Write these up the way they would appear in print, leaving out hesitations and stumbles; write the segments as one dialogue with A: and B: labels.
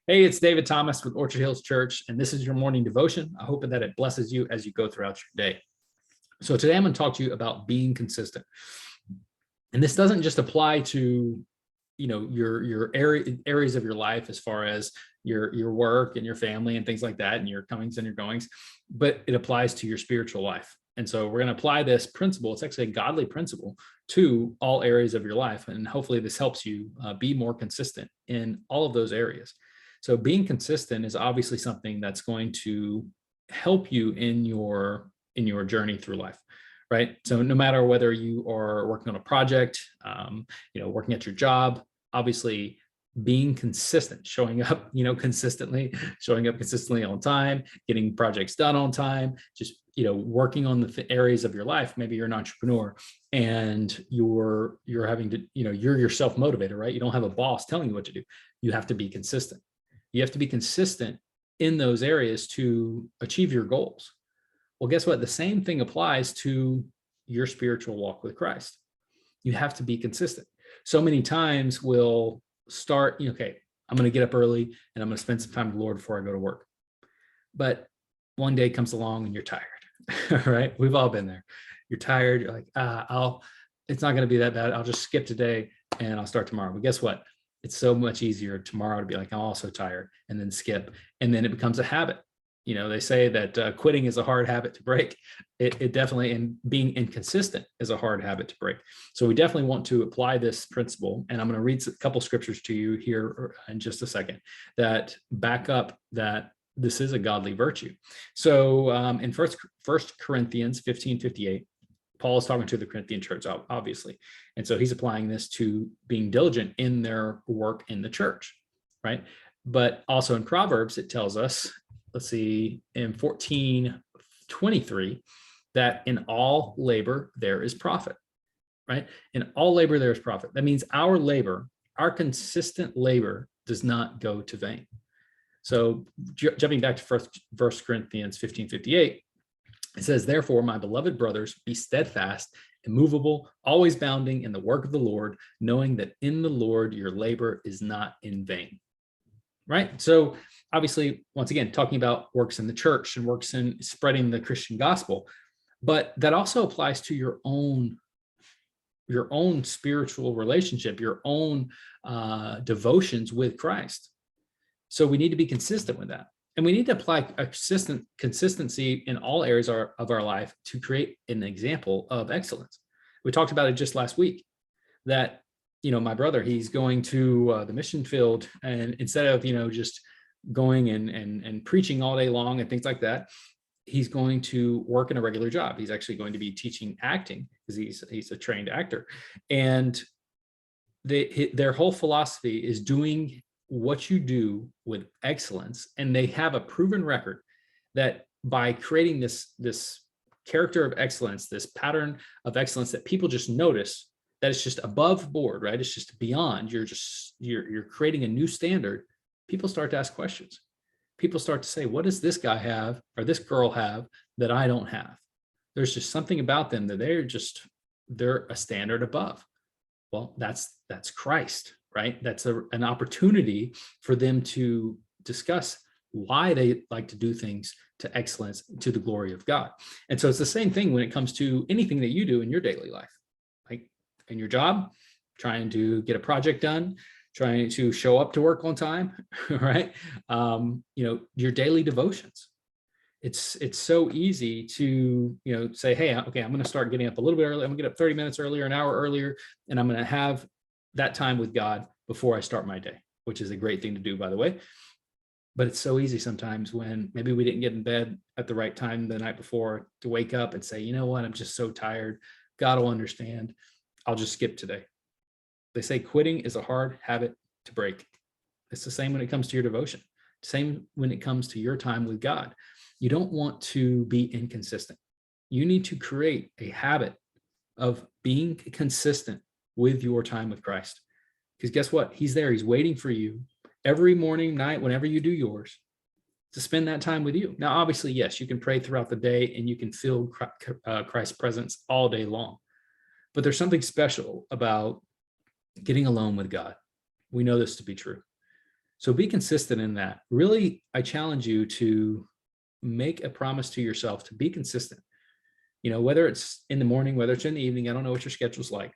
A: Hey, it's David Thomas with Orchard Hills Church, and this is your morning devotion. I hope that it blesses you as you go throughout your day. So today I'm going to talk to you about being consistent. And this doesn't just apply to, your areas of your life as far as your work and your family and things like that, and your comings and your goings, but it applies to your spiritual life. And so we're going to apply this principle. It's actually a godly principle to all areas of your life. And hopefully this helps you be more consistent in all of those areas. So being consistent is obviously something that's going to help you in your journey through life, right? So no matter whether you are working on a project, working at your job, obviously being consistent, showing up, consistently on time, getting projects done on time, just, working on the areas of your life. Maybe you're an entrepreneur and you're having to, you're yourself motivated, right? You don't have a boss telling you what to do. You have to be consistent. You have to be consistent in those areas to achieve your goals. Well, guess what? The same thing applies to your spiritual walk with Christ. You have to be consistent. So many times we'll start, okay, I'm going to get up early and I'm going to spend some time with the Lord before I go to work. But one day comes along and you're tired, right? We've all been there. You're tired. You're like, it's not going to be that bad. I'll just skip today and I'll start tomorrow. But guess what? It's so much easier tomorrow to be like, I'm also tired, and then skip. And then it becomes a habit. They say that quitting is a hard habit to break. It definitely, and being inconsistent is a hard habit to break. So we definitely want to apply this principle. And I'm going to read a couple scriptures to you here in just a second that back up that this is a godly virtue. So in First Corinthians 15:58, Paul is talking to the Corinthian church, obviously. And so he's applying this to being diligent in their work in the church, right? But also in Proverbs, it tells us, let's see, in 14:23, that in all labor, there is profit, right? In all labor, there is profit. That means our labor, our consistent labor does not go to vain. So jumping back to First Corinthians 15:58, it says, therefore, my beloved brothers, be steadfast, immovable, always bounding in the work of the Lord, knowing that in the Lord your labor is not in vain. Right? So obviously, once again, talking about works in the church and works in spreading the Christian gospel, but that also applies to your own spiritual relationship, your own devotions with Christ. So we need to be consistent with that. And we need to apply a consistency in all areas of our life to create an example of excellence. We talked about it just last week that, my brother, he's going to the mission field, and instead of, just going and preaching all day long and things like that, he's going to work in a regular job. He's actually going to be teaching acting because he's a trained actor. And their whole philosophy is doing what you do with excellence. And they have a proven record that by creating this character of excellence, this pattern of excellence that people just notice, that it's just above board, right? It's just beyond, you're creating a new standard. People start to ask questions. People start to say, what does this guy have or this girl have that I don't have? There's just something about them that they're a standard above. Well, that's Christ, right? That's an opportunity for them to discuss why they like to do things to excellence, to the glory of God. And so it's the same thing when it comes to anything that you do in your daily life, like in your job, trying to get a project done, trying to show up to work on time, right? Your daily devotions. It's so easy to, say, hey, okay, I'm going to start getting up a little bit early. I'm going to get up 30 minutes earlier, an hour earlier, and I'm going to have that time with God before I start my day, which is a great thing to do, by the way. But it's so easy sometimes when maybe we didn't get in bed at the right time the night before to wake up and say, you know what, I'm just so tired. God will understand. I'll just skip today. They say quitting is a hard habit to break. It's the same when it comes to your devotion. Same when it comes to your time with God. You don't want to be inconsistent. You need to create a habit of being consistent with your time with Christ. Because guess what? He's there. He's waiting for you every morning, night, whenever you do yours, to spend that time with you. Now, obviously, yes, you can pray throughout the day and you can feel Christ's presence all day long. But there's something special about getting alone with God. We know this to be true. So be consistent in that. Really, I challenge you to make a promise to yourself to be consistent. Whether it's in the morning, whether it's in the evening, I don't know what your schedule's like,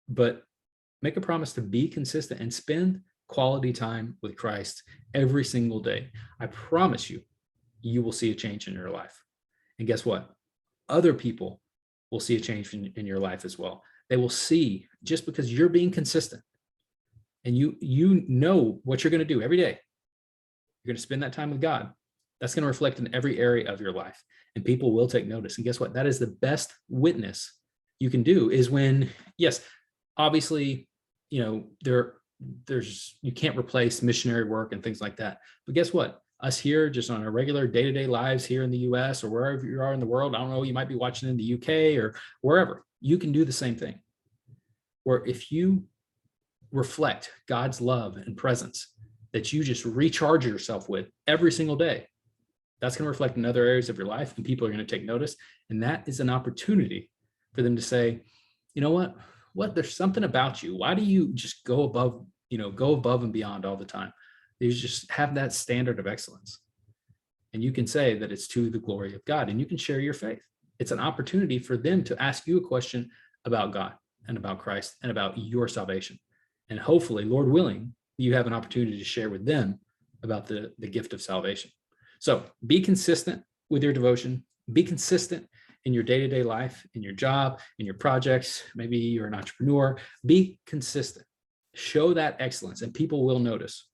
A: but make a promise to be consistent and spend quality time with Christ every single day. I promise you, you will see a change in your life. And guess what? Other people will see a change in your life as well. They will see, just because you're being consistent and you know what you're going to do every day. You're going to spend that time with God. That's going to reflect in every area of your life, and people will take notice. And guess what? That is the best witness you can do, is when, yes, obviously, there's you can't replace missionary work and things like that. But guess what? Us here, just on our regular day-to-day lives here in the US or wherever you are in the world, I don't know, you might be watching in the UK or wherever, you can do the same thing. Where if you reflect God's love and presence that you just recharge yourself with every single day, that's going to reflect in other areas of your life, and people are going to take notice. And that is an opportunity for them to say, you know what, there's something about you. Why do you just go above and beyond all the time? You just have that standard of excellence. And you can say that it's to the glory of God, and you can share your faith. It's an opportunity for them to ask you a question about God and about Christ and about your salvation. And hopefully, Lord willing, you have an opportunity to share with them about the gift of salvation. So be consistent with your devotion. Be consistent in your day-to-day life, in your job, in your projects. Maybe you're an entrepreneur. Be consistent. Show that excellence, and people will notice.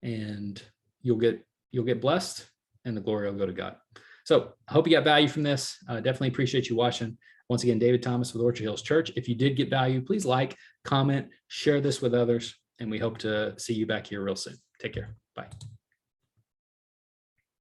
A: And you'll get blessed, and the glory will go to God. So I hope you got value from this. Definitely appreciate you watching. Once again, David Thomas with Orchard Hills Church. If you did get value, please like, comment, share this with others, and we hope to see you back here real soon. Take care. Bye.